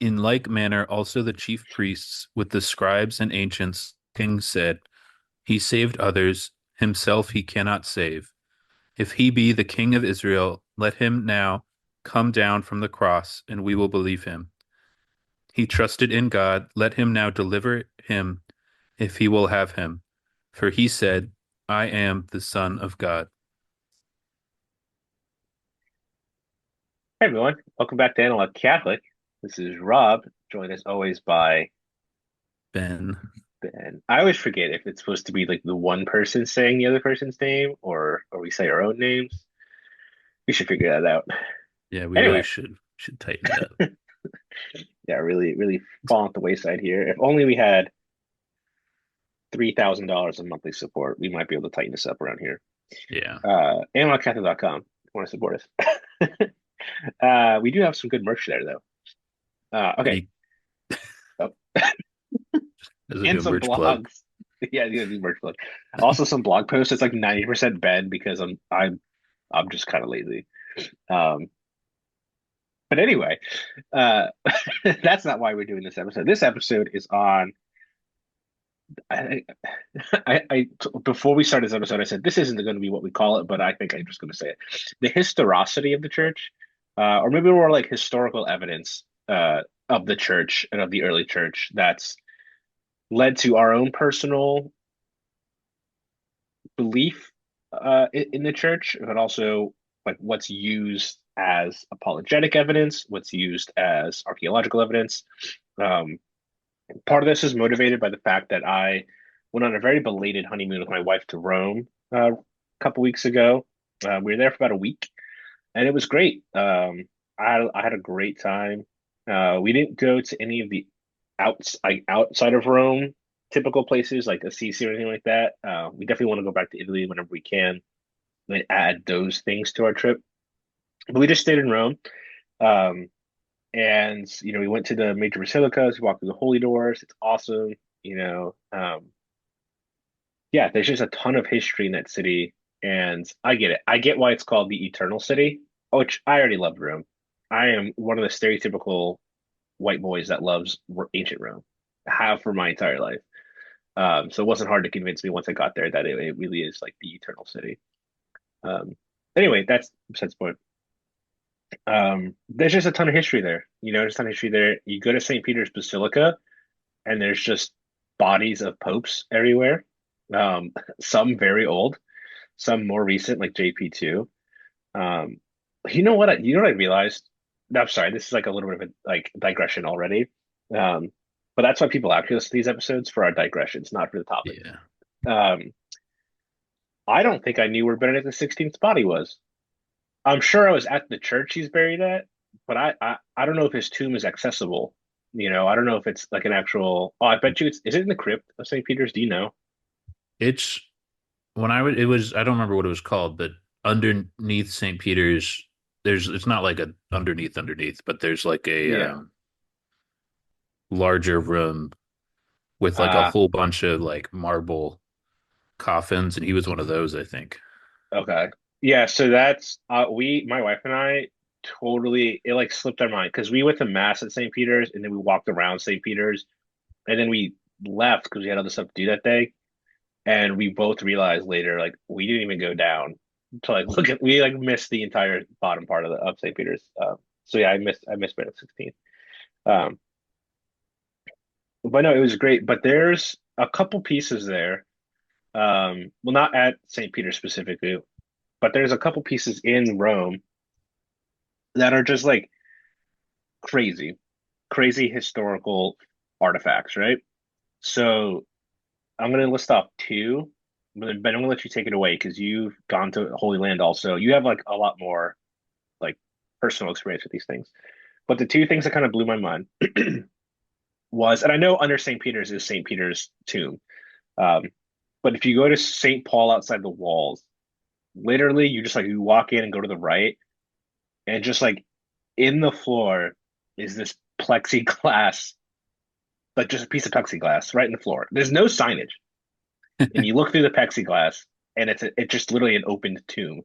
In like manner, also the chief priests with the scribes and ancients, kings said, He saved others, himself he cannot save. If he be the king of Israel, let him now come down from the cross, and we will believe him. He trusted in God, let him now deliver him, if he will have him. For he said, I am the Son of God. Hey everyone, welcome back to Analog Catholic. This is Rob, joined as always by Ben. Ben. I always forget if it's supposed to be like the one person saying the other person's name or we say our own names. We should figure that out. Yeah, we really Anyway, should tighten it up. yeah, really falling off the wayside here. If only we had $3,000 of monthly support, we might be able to tighten this up around here. Yeah. AnalogCatholic.com, if you want to support us. We do have some good merch there though. Okay. You, Oh. as I do And a some merch plug. blogs. Yeah, do merch blog. Also some blog posts. It's like 90% Ben because I'm just kind of lazy. Um, but anyway, uh, that's not why we're doing this episode. This episode is on. I, before we started this episode, I said this isn't going to be what we call it, but I think I'm just going to say it: the historicity of the church, or maybe more like historical evidence of the church and of the early church that's led to our own personal belief in the church, but also like what's used as apologetic evidence, what's used as archaeological evidence. Um, Part of this is motivated by the fact that I went on a very belated honeymoon with my wife to Rome a couple weeks ago. We were there for about a week, and it was great. I had a great time. We didn't go to any of the outside of Rome typical places like Assisi or anything like that. We definitely want to go back to Italy whenever we can and add those things to our trip. But we just stayed in Rome. Um, and we went to the major basilicas, we walked through the holy doors. It's awesome. You know, yeah, there's just a ton of history in that city, and I get it. I get why it's called the Eternal City, which I already loved Rome. I am one of the stereotypical white boys that loves ancient Rome. I have for my entire life. So it wasn't hard to convince me once I got there that it really is like the Eternal City. Um, anyway, that's besides the point. There's just a ton of history there. There's a ton of history there. You go to St. Peter's Basilica, and there's just bodies of popes everywhere. Some very old, some more recent, like JP2. Um, you know what I realized? No, I'm sorry, this is like a little bit of a like digression already. Um, but that's why people actually listen to these episodes for our digressions, not for the topic. Yeah. Um, I don't think I knew where Benedict XVI body was. I'm sure I was at the church he's buried at, but I don't know if his tomb is accessible. I don't know if it's like an actual. Oh, I bet you is it in the crypt of St. Peter's? Do you know? It's when I would it was I don't remember what it was called, but underneath St. Peter's there's it's not like a underneath, but there's like a Yeah. larger room with like a Ah, whole bunch of like marble coffins, and he was one of those, I think. okay. Yeah, so that's my wife and I totally it like slipped our mind because we went to mass at St. Peter's and then we walked around St. Peter's and then we left because we had other stuff to do that day. And we both realized later, like we didn't even go down to like look at we like missed the entire bottom part of the of St. Peter's. So yeah, I missed Benedict 16. Um, but no, it was great. But there's a couple pieces there. Well, not at St. Peter specifically, but there's a couple pieces in Rome that are just like crazy, crazy historical artifacts, right? So I'm gonna list off two, but Ben, I'm gonna let you take it away because you've gone to Holy Land also. You have like a lot more like personal experience with these things. But the two things that kind of blew my mind was, and I know under St. Peter's is St. Peter's tomb, um, but if you go to St. Paul outside the walls, literally you just like you walk in and go to the right, and just like in the floor is this plexiglass, like just a piece of plexiglass right in the floor. There's no signage, and you look through the plexiglass, and it's just literally an opened tomb.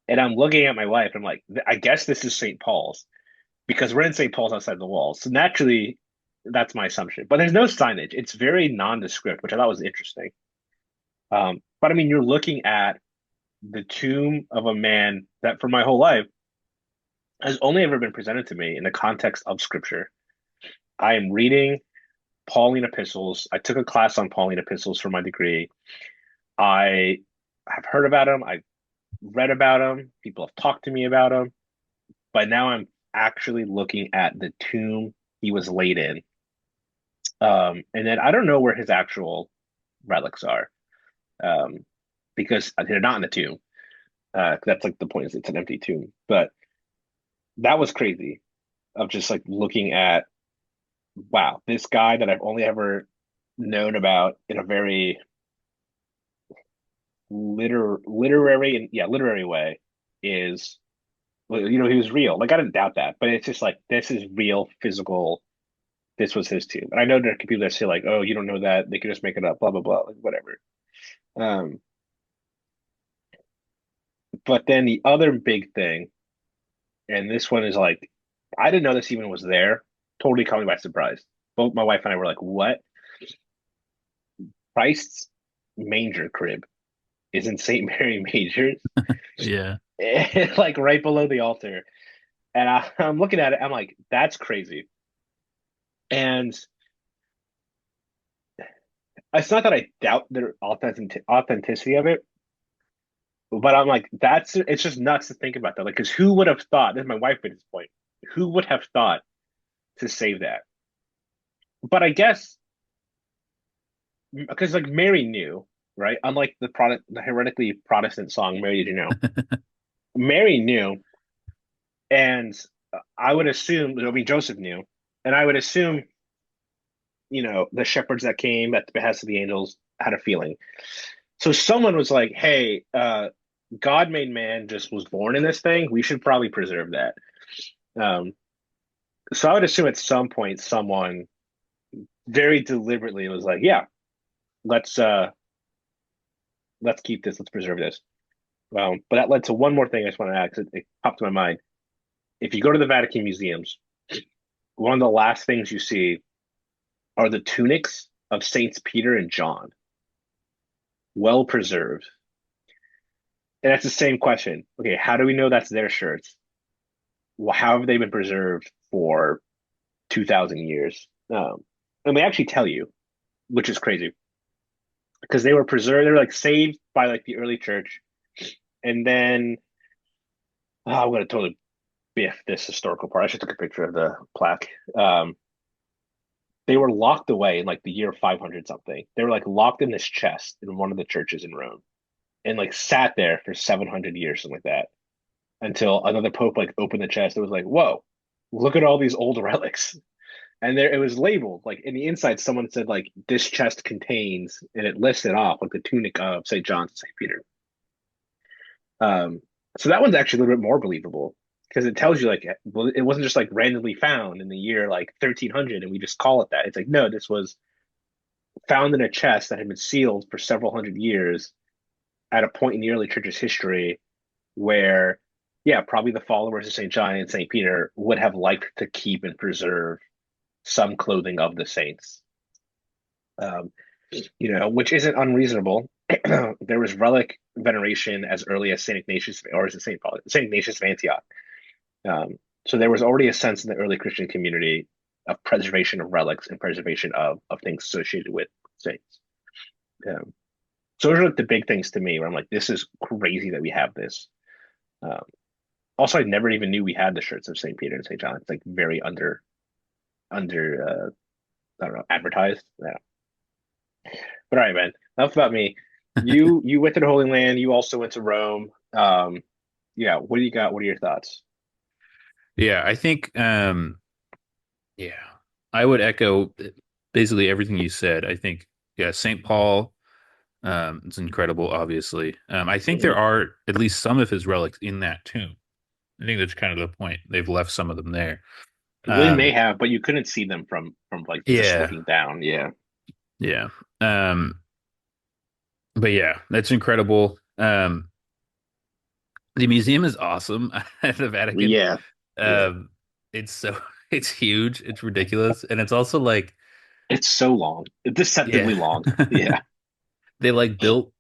And I'm looking at my wife. I'm like, I guess this is St. Paul's. because we're in St. Paul's outside the walls. So naturally, that's my assumption. But there's no signage. It's very nondescript, which I thought was interesting. But I mean, you're looking at the tomb of a man that for my whole life has only ever been presented to me in the context of scripture. I am reading Pauline epistles. I took a class on Pauline epistles for my degree. I have heard about him. I've read about him. People have talked to me about him. But now I'm actually looking at the tomb he was laid in. And then I don't know where his actual relics are, um, because they're not in the tomb. That's like the point is it's an empty tomb. But that was crazy of just like looking at, wow, this guy that I've only ever known about in a very literary and yeah, literary way is, well, he was real. Like I didn't doubt that, but it's just like this is real, physical. This was his tomb. And I know there are people that say like, oh, you don't know that. They could just make it up, blah, blah, blah, like, whatever. Um, but then the other big thing, and this one is like, I didn't know this even was there. Totally caught me by surprise. Both my wife and I were like, what? Christ's manger crib is in St. Mary Majors, Yeah. like right below the altar. And I'm looking at it, I'm like, that's crazy. And it's not that I doubt the authenticity of it, but I'm like, it's just nuts to think about that. Like, because who would have thought, this is my wife at this point, who would have thought to save that? But I guess because like Mary knew, right? Unlike the heretically Protestant song, Mary Did You Know? Mary knew, and I would assume, I mean, Joseph knew, and I would assume, the shepherds that came at the behest of the angels had a feeling. So someone was like, hey, God made man just was born in this thing. We should probably preserve that. Um, so I would assume at some point someone very deliberately was like, yeah, let's uh let's keep this, let's preserve this. But that led to one more thing I just want to add because it popped to my mind. If you go to the Vatican museums, one of the last things you see are the tunics of Saints Peter and John, well preserved. And that's the same question. Okay, how do we know that's their shirts? Well, how have they been preserved for 2,000 years? And they actually tell you, which is crazy, because they were preserved. They were like saved by like the early church, and then I'm going to totally biff this historical part. I should take a picture of the plaque. They were locked away in like the year 500 something. They were like locked in this chest in one of the churches in Rome, and like sat there for 700 years, something like that, until another pope like opened the chest. It was like, whoa, look at all these old relics. And there it was labeled like in the inside, someone said like this chest contains, and it listed off like the tunic of St. John and St. Peter. Um, so that one's actually a little bit more believable because it tells you like, well, it wasn't just like randomly found in the year like 1300 and we just call it that. It's like, no, this was found in a chest that had been sealed for several hundred years at a point in the early church's history where, yeah, probably the followers of St. John and St. Peter would have liked to keep and preserve some clothing of the saints, um, which isn't unreasonable. There was relic veneration as early as Saint Ignatius, or is it Saint Paul? Saint Ignatius of Antioch. So there was already a sense in the early Christian community of preservation of relics and preservation of things associated with saints. Um, so those are like the big things to me where I'm like, this is crazy that we have this. Um, Also, I never even knew we had the shirts of St. Peter and St. John. It's like very under I don't know, advertised. Yeah. But all right, man. Enough about me. You went to the Holy Land. You also went to Rome. Yeah. What do you got? What are your thoughts? Yeah, I think yeah. I would echo basically everything you said. I think yeah, St. Paul it's incredible obviously. I think there Mhm. are at least some of his relics in that tomb. I think that's kind of the point. They've left some of them there. They may Um have, but you couldn't see them from like just yeah. looking down. Yeah. Yeah. But yeah, that's incredible. The museum is awesome at the Vatican. Yeah. Yeah. Um, it's so it's huge, it's ridiculous, and it's also like It's so long, deceptively yeah. long. Yeah, They like built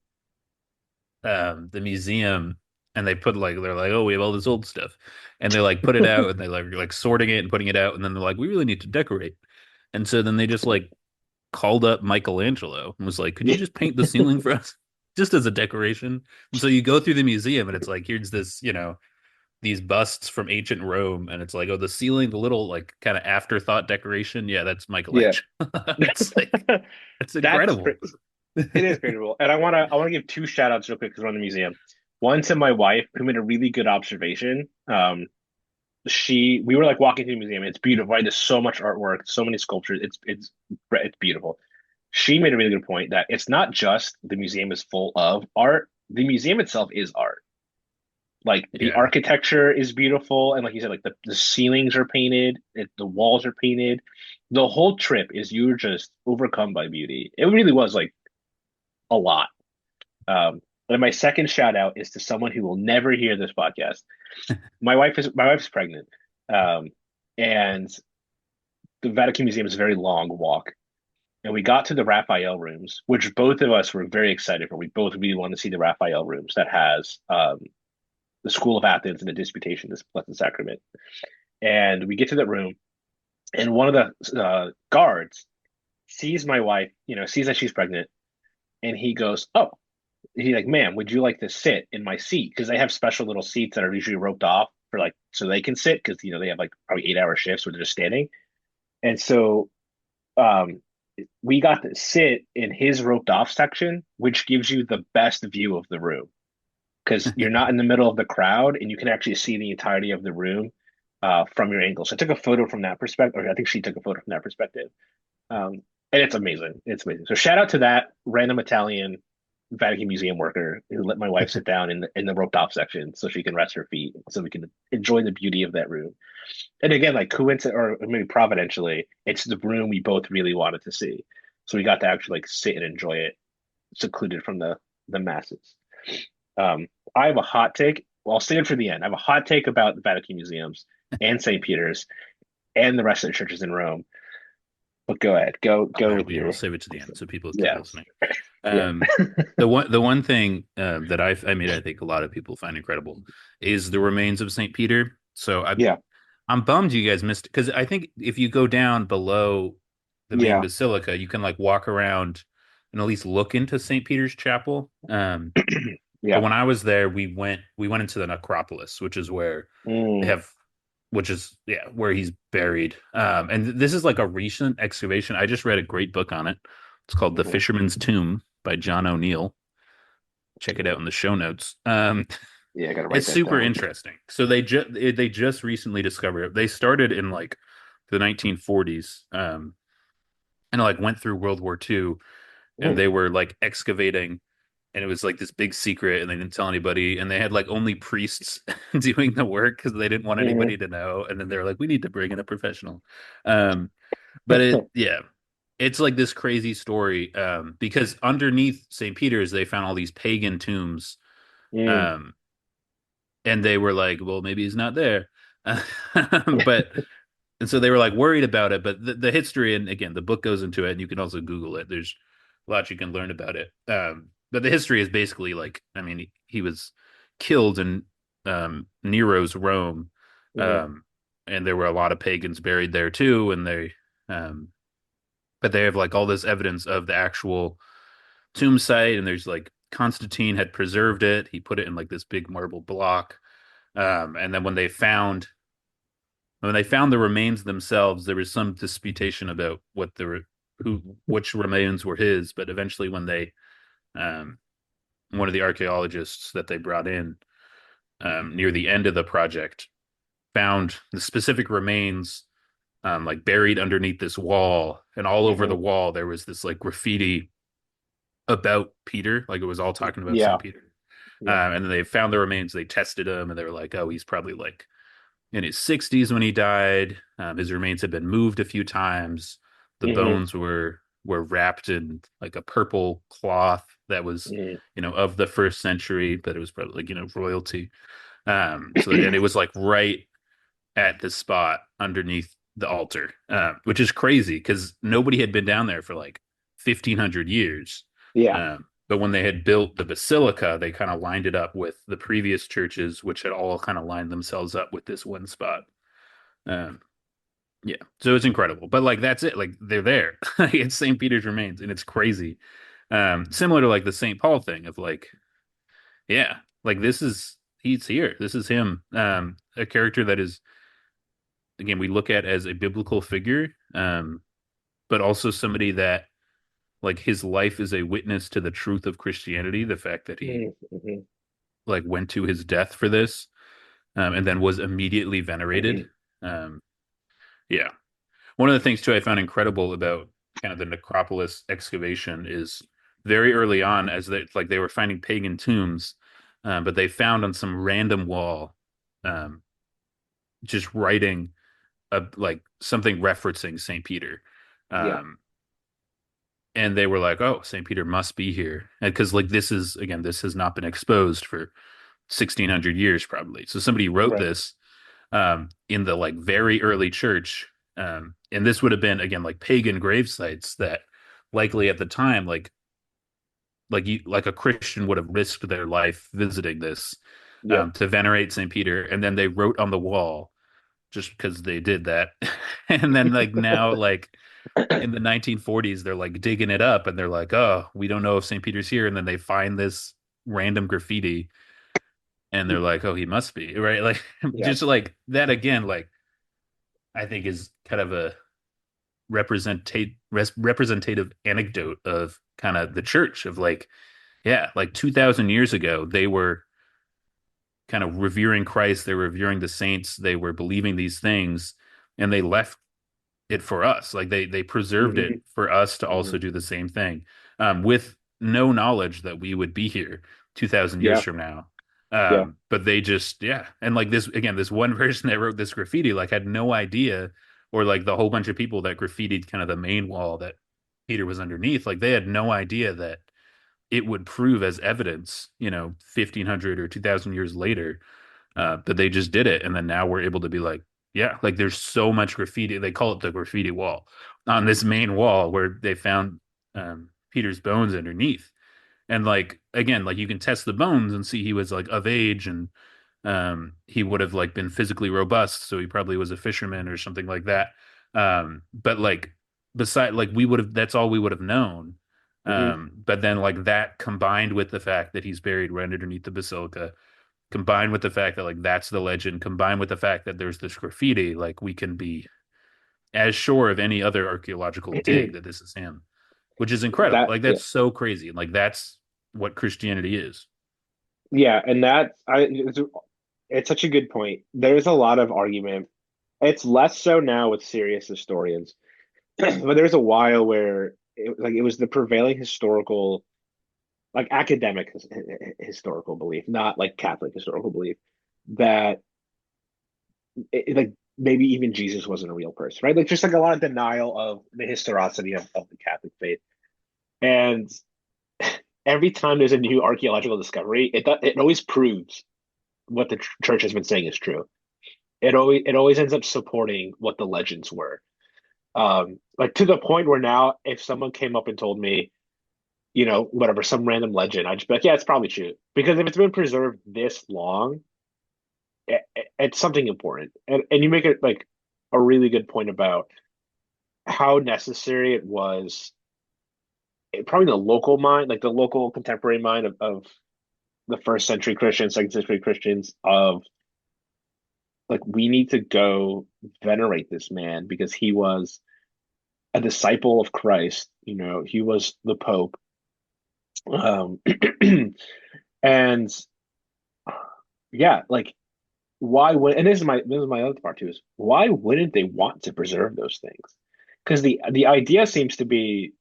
the museum and they put like they're like, oh, we have all this old stuff. And they like put it out and they like sorting it and putting it out, and then they're like, we really need to decorate. And so then they just like called up Michelangelo and was like, could you yeah, just paint the ceiling for us? Just as a decoration. And so you go through the museum and it's like, here's this, these busts from ancient Rome, and it's like, oh, the ceiling, the little like kind of afterthought decoration. Yeah, that's yeah. Michelangelo. It's like it's That's incredible. it is incredible, and I wanna give two shout outs real quick because we're in the museum. One to my wife who made a really good observation. We were like walking through the museum. It's beautiful, right? There's so much artwork, so many sculptures. It's beautiful. She made a really good point that it's not just the museum is full of art. The museum itself is art. Like the Yeah. architecture is beautiful, and like you said, like the ceilings are painted, the walls are painted. The whole trip is you're just overcome by beauty. It really was like a lot. And my second shout out is to someone who will never hear this podcast. My wife's pregnant, and the Vatican Museum is a very long walk. And we got to the Raphael rooms, which both of us were very excited for. We both really want to see the Raphael rooms that has the School of Athens and the Disputation, this Blessed Sacrament. And we get to that room, and one of the guards sees my wife, sees that she's pregnant, and he goes, "Oh," he's like, "Ma'am, would you like to sit in my seat?" Because they have special little seats that are usually roped off for like so they can sit because they have like probably 8 hour shifts where they're just standing. And so um we got to sit in his roped off section, which gives you the best view of the room because you're not in the middle of the crowd and you can actually see the entirety of the room from your angle. So I took a photo from that perspective, or I think she took a photo from that perspective. And it's amazing. It's amazing. So shout out to that random Italian Vatican Museum worker who let my wife sit down in the roped off section so she can rest her feet so we can enjoy the beauty of that room. And again, like coincident or maybe providentially, it's the room we both really wanted to see. So we got to actually like sit and enjoy it, secluded from the masses. I have a hot take. Well, I'll save it for the end. I have a hot take about the Vatican museums and St. Peter's and the rest of the churches in Rome. But go ahead, All go right, with yeah, we'll your save it to the end so people keep yeah listening. yeah Um, the one thing that I think a lot of people find incredible is the remains of Saint Peter. So yeah I'm bummed you guys missed because I think if you go down below the main yeah basilica, you can like walk around and at least look into Saint Peter's Chapel. But yeah. when I was there, we went into the necropolis, which is where they Mm, have, which is yeah, where he's buried. And this is like a recent excavation. I just read a great book on it. It's called The mhm. Fisherman's Tomb by John O'Neill. Check it out in the show notes. Yeah, I gotta write It's that super down. interesting. So they just recently discovered it. They started in like the 1940s, and like went through World War II, and Mm, they were like excavating, and it was like this big secret, and they didn't tell anybody, and they had like only priests doing the work because they didn't want mhm. anybody to know. And then they were like, we need to bring in a professional. Um, but yeah, it's like this crazy story, because underneath St. Peter's they found all these pagan tombs. Mm. Um, and they were like, well, maybe he's not there. But and so they were like worried about it. But the history, and again, the book goes into it, and you can also Google it. There's a lot you can learn about it. But the history is basically like, I mean, he was killed in Nero's Rome, Mm, um, and there were a lot of pagans buried there too. Um, but they have like all this evidence of the actual tomb site, and there's like Constantine had preserved it. He put it in like this big marble block. And then when they found the remains themselves, there was some disputation about which remains were his. But eventually, when they one of the archaeologists that they brought in near the end of the project found the specific remains like buried underneath this wall, and all over the mhm. wall there was this like graffiti about Peter, like it was all talking about Yeah, Saint Peter. yeah. And then they found the remains, they tested him, and they were like, oh, he's probably like in his 60s when he died. His remains had been moved a few times. The Hmm. bones were wrapped in like a purple cloth that was, Mm. of the first century, but it was probably like, royalty. So and it was like right at the spot underneath the altar, which is crazy because nobody had been down there for like 1,500 years. Yeah. But when they had built the basilica, they kind of lined it up with the previous churches, which had all kind of lined themselves up with this one spot. Um, yeah, so it's incredible. But like that's it. Like they're there. It's St. Peter's remains, and it's crazy. Similar to like the St. Paul thing of like, yeah, like this is he's here. This is him. A character that is again we look at as a biblical figure, but also somebody that like his life is a witness to the truth of Christianity. The fact that he Mm-hmm. like went to his death for this, and then was immediately venerated. Um, yeah, one of the things too I found incredible about kind of the necropolis excavation is very early on, as they were finding pagan tombs, but they found on some random wall, um, just writing like something referencing Saint Peter. Yeah. Um, and they were like, "Oh, Saint Peter must be here," because like this is again, this has not been exposed for 1,600 years probably. So somebody wrote Right. this in the like very early church, and this would have been again like pagan grave sites that likely at the time like a Christian would have risked their life visiting this Yep. to venerate Saint Peter, and then they wrote on the wall just because they did that, and then like now like in the 1940s, they're like digging it up and they're like, oh, we don't know if St. Peter's here. And then they find this random graffiti and they're like, oh, he must be, right? Like, Yeah. just like that again, like, I think is kind of a representative anecdote of kind of the church of like, yeah, like 2,000 years ago, they were kind of revering Christ, they were revering the saints, they were believing these things, and they left it for us. Like they preserved it Hmm. for us to Hmm. also do the same thing, with no knowledge that we would be here 2,000 years Yeah. from now. Yeah. But they just yeah, and like this again, this one person that wrote this graffiti like had no idea, or like the whole bunch of people that graffitied kind of the main wall that Peter was underneath, like they had no idea that it would prove as evidence, 1,500 or 2,000 years later, but they just did it, and then now we're able to be like, yeah, like there's so much graffiti. They call it the graffiti wall on this main wall where they found Peter's bones underneath, and like again, like you can test the bones and see he was like of age, and he would have like been physically robust, so he probably was a fisherman or something like that. But like beside, like we would have, that's all we would have known. Hmm. But then like that combined with the fact that he's buried right underneath the basilica, combined with the fact that like that's the legend, combined with the fact that there's this graffiti, like we can be as sure of any other archaeological dig that this is him, which is incredible. That, Like yeah. that's so crazy. Like that's what Christianity is. Yeah. And it's such a good point. There's a lot of argument. It's less so now with serious historians, but there's a while where it was the prevailing historical, like academic historical belief, not like Catholic historical belief, that like maybe even Jesus wasn't a real person, right? Like just like a lot of denial of the historicity of the Catholic faith. And every time there's a new archaeological discovery, it always proves what the church has been saying is true. It always ends up supporting what the legends were. Like to the point where now, if someone came up and told me, whatever, some random legend, I'd just be like, yeah, it's probably true. Because if it's been preserved this long, it's something important. And you make it like a really good point about how necessary it was, probably the local mind, like the local contemporary mind of the first century Christians, second century Christians, of like, we need to go venerate this man because he was a disciple of Christ. He was the Pope. Um, and yeah, like why would and this is my other part too is why wouldn't they want to preserve those things? Because the idea seems to be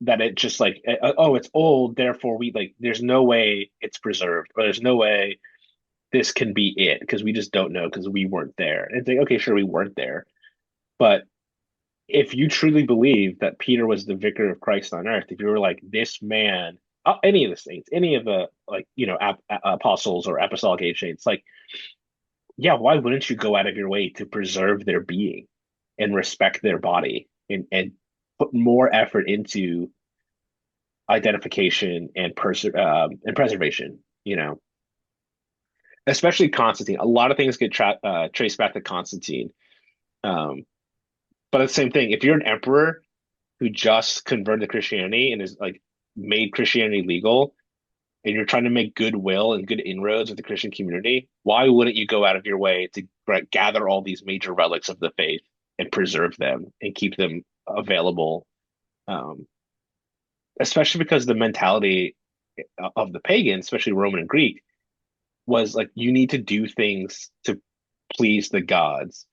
that it just like oh, it's old, therefore we like there's no way it's preserved, or there's no way this can be it because we just don't know because we weren't there. And it's like, okay, sure, we weren't there, but if you truly believe that Peter was the vicar of Christ on earth, if you were like this man, any of the saints, any of the like apostles or apostolic age saints, like yeah, why wouldn't you go out of your way to preserve their being and respect their body and put more effort into identification and preservation, especially Constantine. A lot of things get traced back to Constantine. Um, but it's the same thing. If you're an emperor who just converted to Christianity and is like made Christianity legal, and you're trying to make goodwill and good inroads with the Christian community, why wouldn't you go out of your way to gather all these major relics of the faith and preserve them and keep them available? Um, Especially because the mentality of the pagans, especially Roman and Greek, was like you need to do things to please the gods.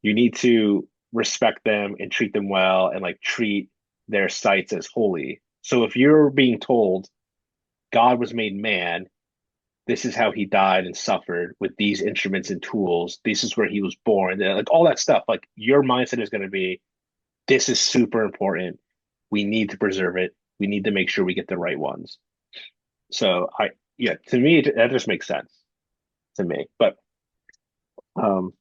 You need to respect them and treat them well and like treat their sites as holy. So if you're being told God was made man, this is how he died and suffered with these instruments and tools, this is where he was born, like all that stuff, like your mindset is going to be this is super important. We need to preserve it. We need to make sure we get the right ones. So yeah, to me, that just makes sense to me. But um,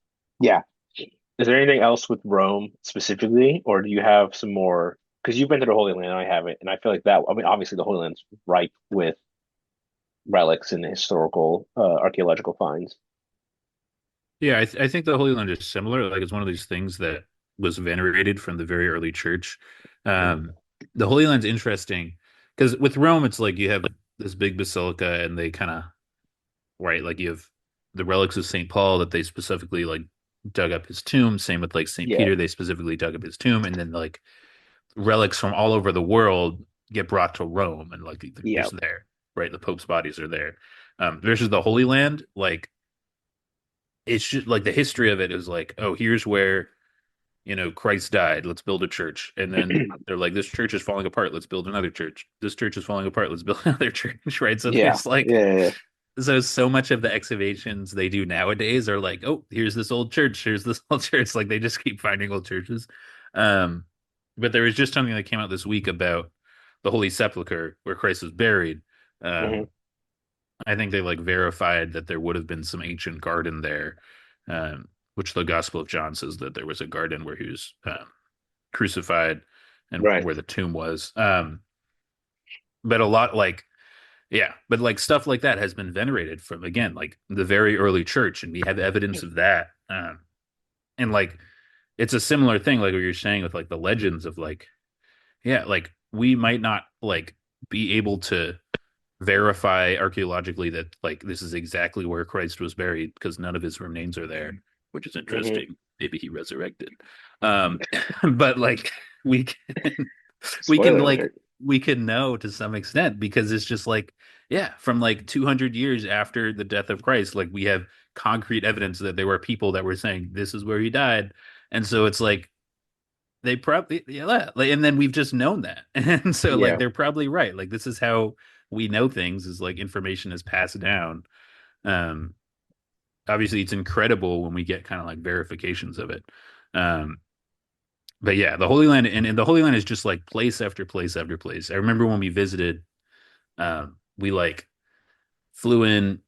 yeah, is there anything else with Rome specifically, or do you have some more? Because you've been to the Holy Land, and I haven't, and I feel like that. I mean, obviously, the Holy Land's ripe with relics and historical, archaeological finds. Yeah, I think the Holy Land is similar. Like it's one of these things that was venerated from the very early church. Mhm. Um, the Holy Land's interesting because with Rome, it's like you have this big basilica, and they kind of right, like you have the relics of Saint Paul that they specifically like dug up his tomb. Same with like Saint Yeah, Peter, they specifically dug up his tomb, and then like relics from all over the world get brought to Rome, and like they're yeah, just there, right? The Pope's bodies are there. Versus the Holy Land, like it's just like the history of it is like, oh, here's where Christ died. Let's build a church. And then they're like, this church is falling apart. Let's build another church. This church is falling apart. Let's build another church. Right. So yeah, there's like, yeah, so much of the excavations they do nowadays are like, oh, here's this old church. Here's this old church. Like they just keep finding old churches. Um, but there was just something that came out this week about the Holy Sepulchre where Christ was buried. yeah. Um, I think they like verified that there would have been some ancient garden there, which the Gospel of John says that there was a garden where he was crucified and Right. where the tomb was. But a lot like, yeah, but like stuff like that has been venerated from again, like the very early church, and we have evidence of that. And like, it's a similar thing, like what you're saying with like the legends of like, yeah, like we might not like be able to verify archaeologically that like this is exactly where Christ was buried because none of his remains are there, which is Hmm. interesting. Maybe he resurrected. Um, but like we can we can Spoiler like alert. we can know to some extent because it's just like yeah, from like 200 years after the death of Christ, like we have concrete evidence that there were people that were saying this is where he died. And so it's like they probably yeah, like, and then we've just known that. And so like Yeah. they're probably right. Like this is how we know things is like information is passed down. Um Obviously it's incredible when we get kind of like verifications of it. Um but yeah, the Holy Land and the Holy Land is just like place after place after place. I remember when we visited, we like flew in,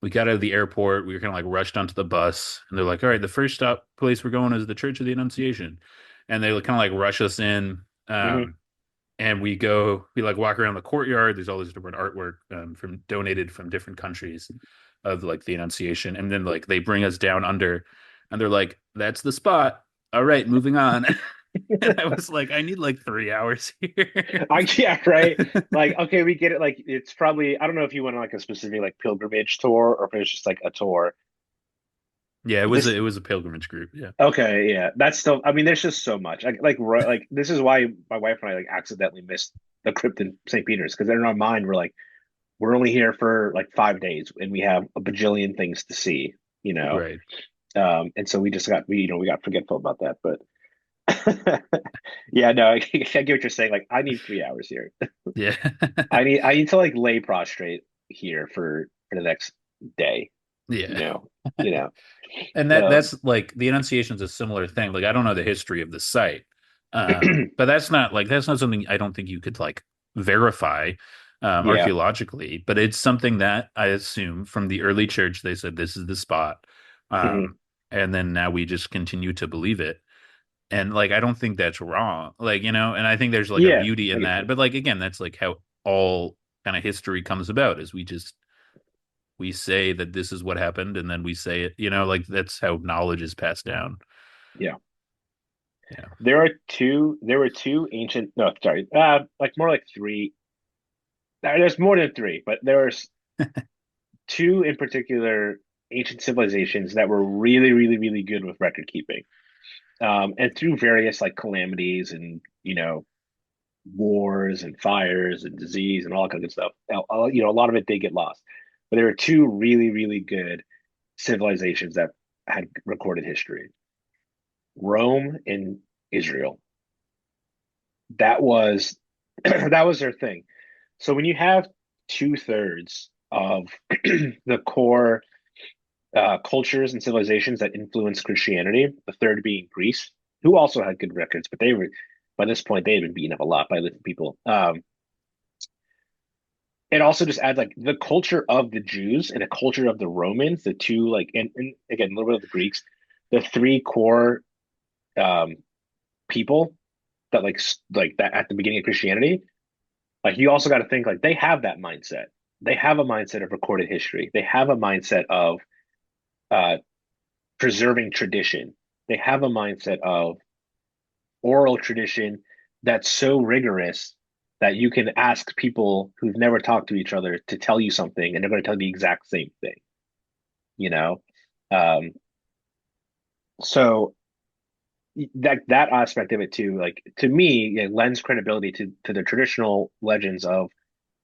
we got out of the airport, we were kind of like rushed onto the bus, and they're like, all right, the first stop place we're going is the Church of the Annunciation. And they kind of like rush us in. Hmm. And we like walk around the courtyard. There's all this different artwork from donated from different countries of like the Annunciation, and then like they bring us down under, and they're like, "That's the spot. All right, moving on." And I was like, "I need like 3 hours here." Yeah, right. Like, okay, we get it. Like, it's probably, I don't know if you went on like a specific like pilgrimage tour or if it was just like a tour. Yeah, This, it was a pilgrimage group. Yeah, okay, yeah, that's still, I mean, there's just so much. Like, this is why my wife and I like accidentally missed the crypt in St. Peter's because in our mind, we're like, we're only here for like 5 days and we have a bajillion things to see, you know? right. And so we just got, we got forgetful about that. But yeah, no, I get what you're saying. Like, I need 3 hours here. Yeah, I need to like lay prostrate here for the next day, you yeah. know, you know. And Um, that's like the Annunciation is a similar thing. Like I don't know the history of the site, but that's not something I don't think you could like verify yeah, archaeologically. But it's something that I assume from the early church they said this is the spot Hmm. And then now we just continue to believe it. And like, I don't think that's wrong. Like, and I think there's like a Yeah, beauty I in get that. you. But like, again, that's like how all kind of history comes about is we say that this is what happened and then we say it, like that's how knowledge is passed down. Yeah. Yeah. There were two ancient, no, sorry, like more like three. There's more than three, but there were two in particular ancient civilizations that were really, really, really good with record keeping. And through various like calamities and, wars and fires and disease and all that kind of good stuff, a lot of it did get lost. But there were two really, really good civilizations that had recorded history: Rome and Israel. That was that was their thing. So when you have two-thirds of the core cultures and civilizations that influenced Christianity, the third being Greece, who also had good records, but they were by this point they had been beaten up a lot by different people. It also just adds like the culture of the Jews and the culture of the Romans, the two like, and again a little bit of the Greeks, the three core um, people that like that at the beginning of Christianity. Like you also got to think like they have that mindset. They have a mindset of recorded history. They have a mindset of uh, preserving tradition. They have a mindset of oral tradition that's so rigorous that you can ask people who've never talked to each other to tell you something and they're going to tell you the exact same thing, you know? Um, so that aspect of it too, like to me, it lends credibility to the traditional legends of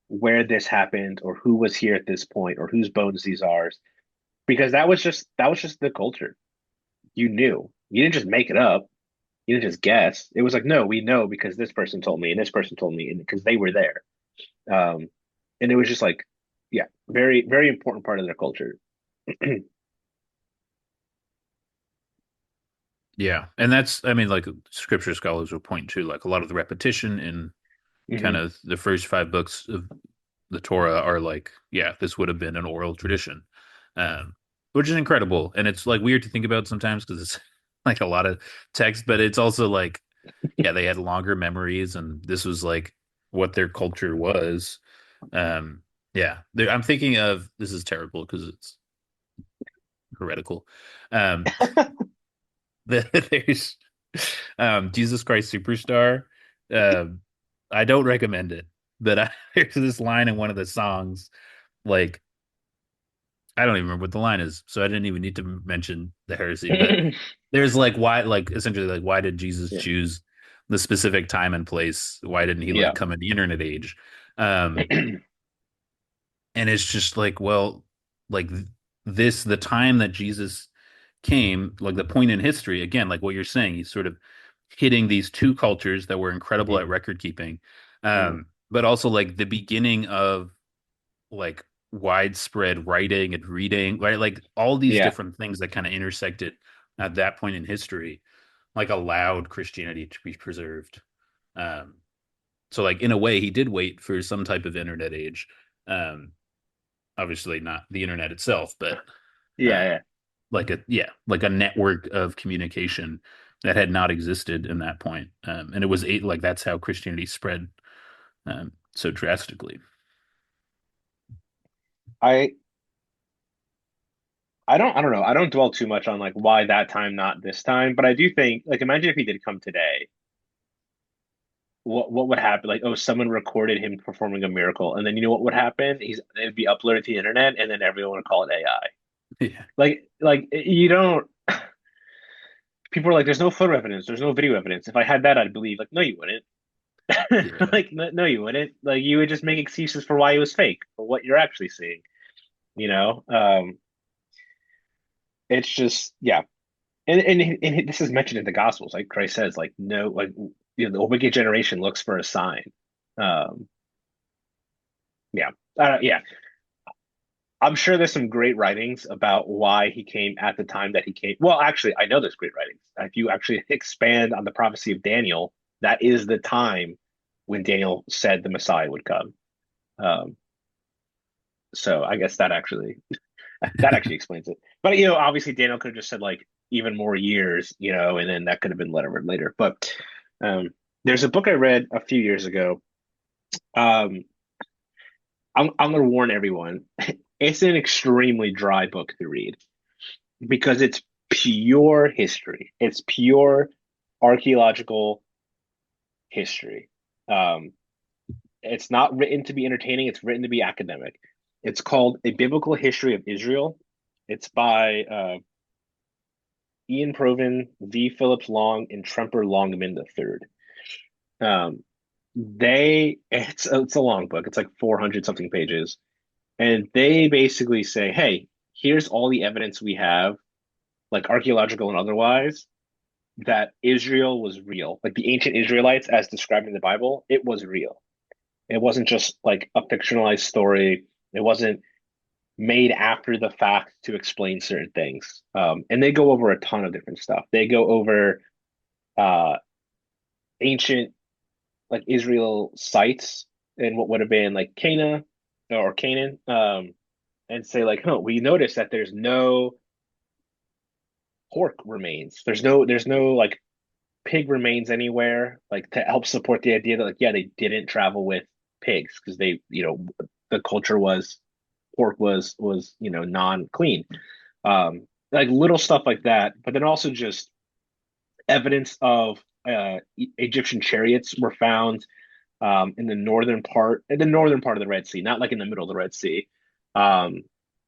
where this happened or who was here at this point or whose bones these are, because that was just the culture. You knew. You didn't just make it up. You didn't just guess. It was like, no, we know because this person told me and this person told me and because they were there. Um, and it was just like, yeah, very, very important part of their culture. Yeah. And that's, I mean, like scripture scholars will point to like a lot of the repetition in kind Hmm. of the first five books of the Torah are like, yeah, this would have been an oral tradition, um, which is incredible. And it's like weird to think about sometimes because it's like a lot of text, but it's also like, yeah, they had longer memories and this was like what their culture was. Um, yeah, I'm thinking of this is terrible because it's heretical. Um, there's Jesus Christ Superstar. Um, I don't recommend it, but there's this line in one of the songs, like I don't even remember what the line is, so I didn't even need to mention the heresy. But there's like why, like essentially, like why did Jesus Yeah. choose the specific time and place? Why didn't he like Yeah. come in the internet age? Um, and it's just like, well, like this, the time that Jesus came, like the point in history, again, like what you're saying, he's sort of hitting these two cultures that were incredible at Hmm. record keeping, Hmm. but also like the beginning of like widespread writing and reading, right? Like all these Yeah. different things that kind of intersected at that point in history, like allowed Christianity to be preserved. Um, so like in a way, he did wait for some type of internet age. Um, Obviously not the internet itself, but Yeah. uh, Yeah. like a network of communication that had not existed in that point. And it was like that's how Christianity spread so drastically. I I don't know. I don't dwell too much on like why that time, not this time, but I do think like imagine if he did come today, what would happen? Like, oh, someone recorded him performing a miracle, and then you know what would happen? It'd be uploaded to the internet, and then everyone would call it AI. Yeah, Like you don't. People are like, there's no photo evidence, there's no video evidence. If I had that, I'd believe. Like, no, you wouldn't. yeah, Like, no, no, you wouldn't. Like, you would just make excuses for why it was fake, for what you're actually seeing. You know, it's just yeah. And this is mentioned in the Gospels. Like Christ says, like no, like the wicked generation looks for a sign. Um, yeah, yeah. I'm sure there's some great writings about why he came at the time that he came. Well, actually, I know there's great writings. If you actually expand on the prophecy of Daniel, that is the time when Daniel said the Messiah would come. Um, so I guess that actually That actually explains it. But obviously Daniel could have just said like even more years, and then that could have been later. But um, there's a book I read a few years ago. Um, I'm gonna warn everyone. It's an extremely dry book to read because it's pure history. It's pure archaeological history. Um, it's not written to be entertaining, it's written to be academic. It's called A Biblical History of Israel. It's by Ian Provan, V. Phillips Long, and Tremper Longman the third. Um, it's a long book. It's like 400 something pages, and they basically say, "Hey, here's all the evidence we have, like archaeological and otherwise, that Israel was real. Like the ancient Israelites, as described in the Bible, it was real. It wasn't just like a fictionalized story. It wasn't made after the fact to explain certain things. And they go over a ton of different stuff. They go over uh, ancient like Israel sites and what would have been like Cana or Canaan, and say like, "Huh, we noticed that there's no pork remains. There's no like pig remains anywhere, like to help support the idea that like, yeah, they didn't travel with pigs because the culture was pork was non-clean." Like little stuff like that, but then also just evidence of Egyptian chariots were found in the northern part of the Red Sea, not like in the middle of the Red Sea. Um,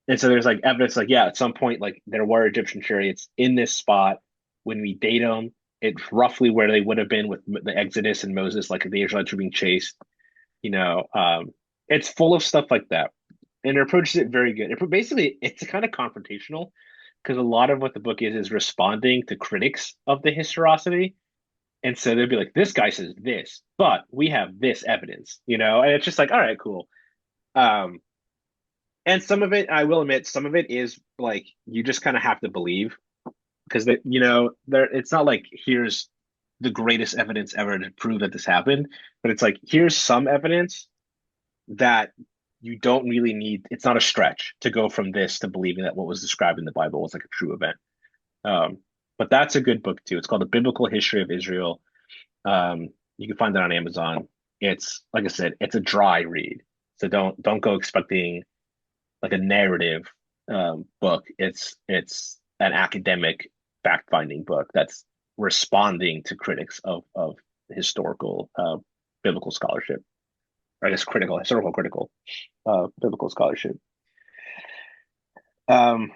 and so there's like evidence, like yeah, at some point, like there were Egyptian chariots in this spot. When we date them, it's roughly where they would have been with the Exodus and Moses, like if the Israelites were being chased. You know, um, it's full of stuff like that, and it approaches it very good. Basically, it's kind of confrontational because a lot of what the book is responding to critics of the historicity. And so they'd be like, this guy says this, but we have this evidence, and it's just like, all right, cool. Um, and some of it, I will admit, some of it is like you just kind of have to believe because there it's not like here's the greatest evidence ever to prove that this happened, but it's like here's some evidence that you don't really need. It's not a stretch to go from this to believing that what was described in the Bible was like a true event. Um, but that's a good book too. It's called The Biblical History of Israel. You can find that on Amazon. It's like I said, it's a dry read. So don't go expecting like a narrative book. It's an academic fact-finding book that's responding to critics of historical biblical scholarship. Or I guess historical critical biblical scholarship. Um,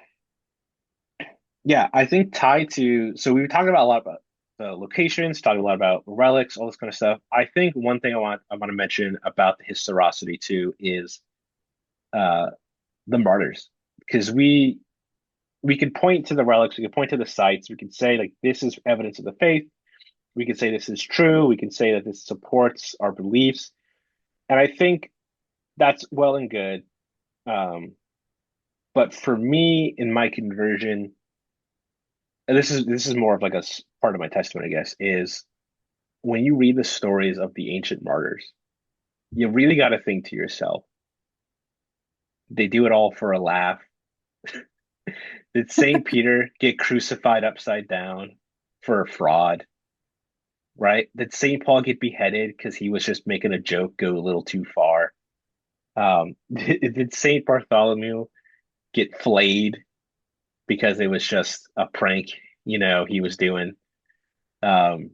yeah, I think tied to so we were talking about a lot about the locations, talking a lot about relics, all this kind of stuff. I think one thing I want to mention about the historicity too is uh the martyrs. Because we could point to the relics, we could point to the sites, we could say like this is evidence of the faith, we could say this is true, we can say that this supports our beliefs. And I think that's well and good. Um, but for me in my conversion, and this is more of like part of my testimony, I guess, is when you read the stories of the ancient martyrs, you really got to think to yourself, they do it all for a laugh. Did St. Peter get crucified upside down for a fraud, right? Did St. Paul get beheaded because he was just making a joke go a little too far? Did St. Bartholomew get flayed because it was just a prank, he was doing? Um,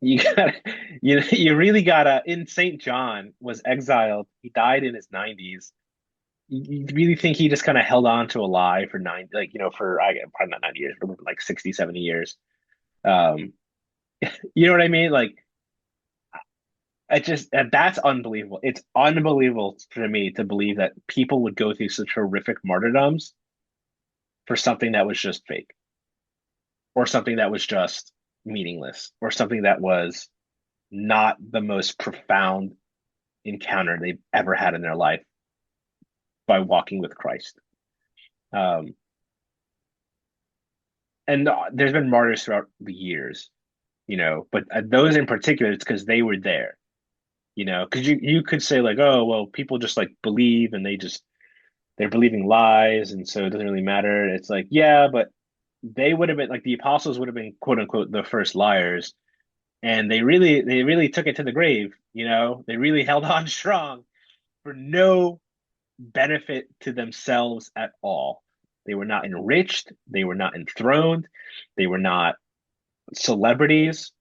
You gotta, you really gotta. In Saint John was exiled. He died in his 90s. You really think he just kind of held on to a lie for like for probably not 90 years, but like 60, 70 years. Um, you know what I mean? Like that's unbelievable. It's unbelievable for me to believe that people would go through such horrific martyrdoms for something that was just fake, or something that was just meaningless, or something that was not the most profound encounter they've ever had in their life by walking with Christ. Um, and there's been martyrs throughout the years, but those in particular, it's because they were there, because you could say like, oh, well, people just like believe and they're believing lies, and so it doesn't really matter. It's like, yeah, but they would have been like the apostles would have been quote unquote the first liars, and they really took it to the grave. They really held on strong for no benefit to themselves at all. They were not enriched. They were not enthroned. They were not celebrities.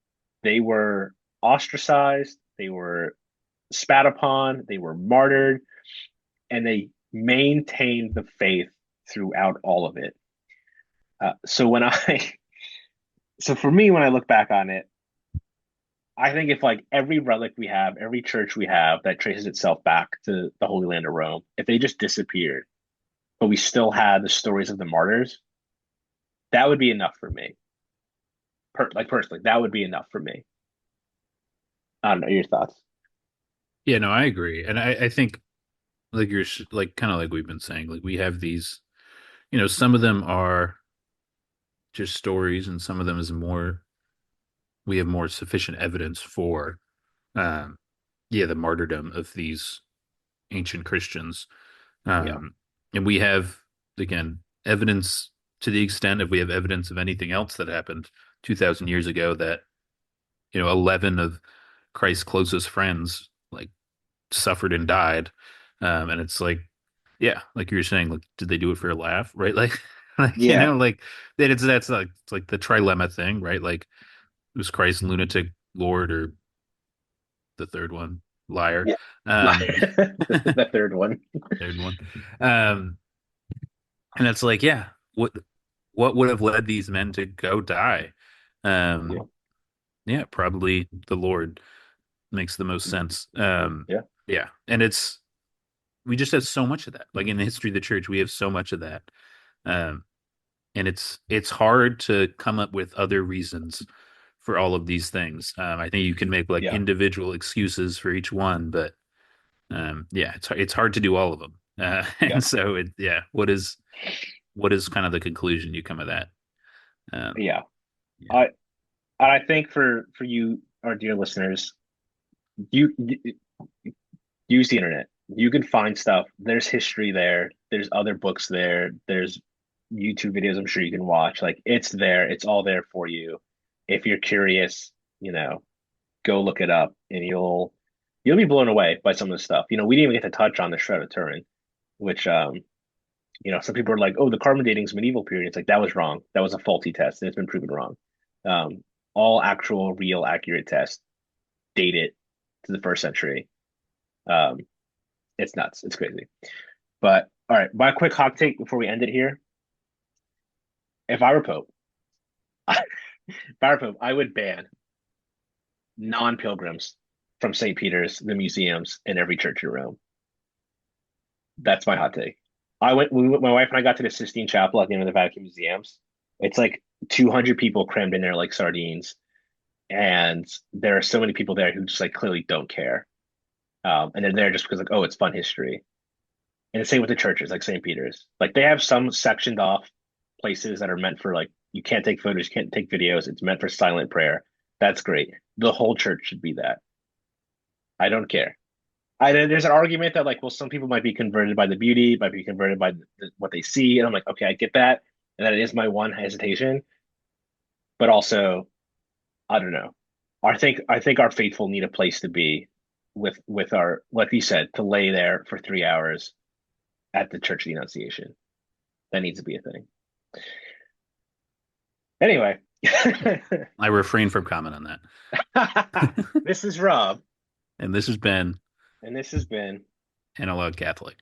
They were ostracized. They were spat upon. They were martyred, and they maintained the faith throughout all of it. So when I, so for me, when I look back on it, I think if like every relic we have, every church we have that traces itself back to the Holy Land of Rome, if they just disappeared, but we still had the stories of the martyrs, that would be enough for me. Like personally, that would be enough for me. I don't know your thoughts. Yeah, no, I agree. And I think like like kind of like we've been saying, like we have these, some of them are just stories and some of them is more we have more sufficient evidence for um yeah, the martyrdom of these ancient Christians. Yeah, Um and we have again evidence to the extent if we have evidence of anything else that happened 2000 years ago that 11 of Christ's closest friends like suffered and died. And it's like, yeah, like you were saying, like, did they do it for a laugh, right? Like, like yeah, like that. That's like it's like the trilemma thing, right? Like, was Christ lunatic Lord or the third one liar? yeah. Um, The third one. third one. Um, and it's like, yeah, what would have led these men to go die? Yeah, Um, yeah, probably the Lord makes the most sense. yeah, Yeah, and it's we just have so much of that. Like in the history of the church, we have so much of that. Um, and it's hard to come up with other reasons for all of these things. I think you can make like yeah, individual excuses for each one, but yeah, it's hard to do all of them. yeah, And so yeah, what is kind of the conclusion you come of that? Um, yeah. yeah, I I think for you, our dear listeners, you use the internet. You can find stuff. There's history there. There's other books there. There's YouTube videos I'm sure you can watch. Like it's there. It's all there for you. If you're curious, go look it up and you'll be blown away by some of the stuff. We didn't even get to touch on the Shroud of Turin, which some people are like, oh, the carbon dating is medieval period. It's like that was wrong. That was a faulty test, and it's been proven wrong. All actual, real, accurate tests date it to the first century. Um, it's nuts. It's crazy. But all right, my quick hot take before we end it here. If I were Pope, I would ban non-pilgrims from St. Peter's, the museums, and every church in Rome. That's my hot take. My wife and I got to the Sistine Chapel at the end of the Vatican Museums. It's like 200 people crammed in there like sardines. And there are so many people there who just like clearly don't care. And they're there just because like, oh, it's fun history. And the same with the churches, like St. Peter's. Like they have some sectioned off places that are meant for like you can't take photos, you can't take videos. It's meant for silent prayer. That's great. The whole church should be that. I don't care. There's an argument that like, well, some people might be converted by the beauty, might be converted by what they see, and I'm like, okay, I get that, and that is my one hesitation. But also, I don't know. I think our faithful need a place to be with our, like you said, to lay there for 3 hours at the Church of the Annunciation. That needs to be a thing. Anyway, I refrain from comment on that. this is Rob, And this has been and this has been Analog Catholic.